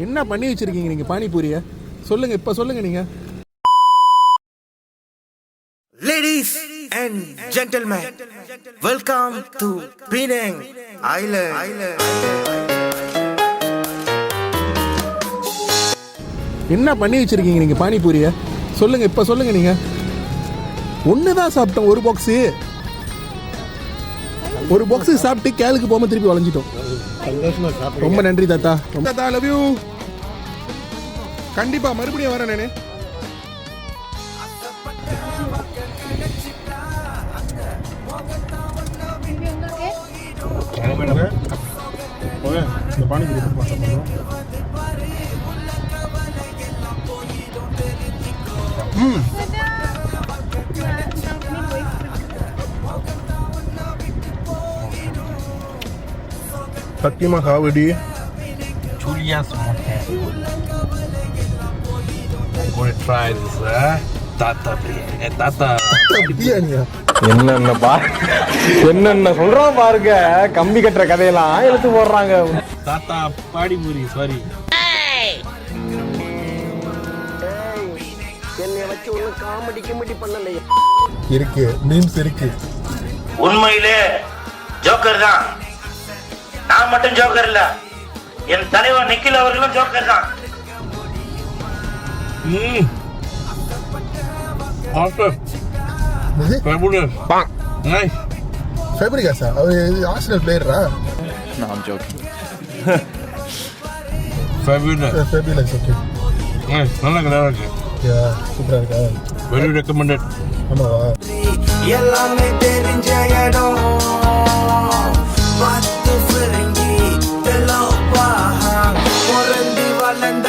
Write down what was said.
என்ன பண்ணி வச்சிருக்கீங்க நீங்க பானிபூரிய? சொல்லுங்க, இப்ப சொல்லுங்க நீங்க. Ladies and gentlemen, welcome to Penang Island. என்ன பண்ணி வச்சிருக்கீங்க நீங்க பானிபூரிய? சொல்லுங்க, இப்ப சொல்லுங்க நீங்க. ஒண்ணுதான் சாப்பிட்டோம், ஒரு பாக்ஸ் சாப்பிட்டு கேளுக்கு போகாம திருப்பி வளைஞ்சிட்டோம். ரொம்ப நன்றி தாத்தா. தாத்தா லவ் யூ. கண்டிப்பா மறுபடியும் வரேன் நானு. இந்த பானிபூரி சத்தியமா காவடி Julia's motel. I'm going to try this tata biryani. Tata பிரியாணியா? என்னென்ன சொல்றான் பாருங்க. கம்பி கட்டுற கதையெல்லாம் எடுத்து போடுறாங்க. tata panipuri sorry. என்னை வச்சு ஒண்ணு காமெடி பண்ணலையே. இருக்கு, மீம்ஸ் இருக்கு. உண்மையிலே ஜோக்கர் தான். நான் மட்டும் ஜோக்கர் இல்ல, என் தலைவர் நிக்கில் அவர்களும் ஜோக்கர் தான். Awesome. Fabulous. Nice. ஃபேப்ரிகாஸா? அவர் ஆர்சனல் பிளேயரா? No, I'm joking. Fabulous. Fabulous. Okay. Nice. நல்லா இருக்கு. யா, சூப்பரா இருக்கா? Very recommended. ஆமாவா? எல்லாமே தெரிஞ்ச இடம் பத்து ஃபிரிங்கி பிறந்து வளர்ந்த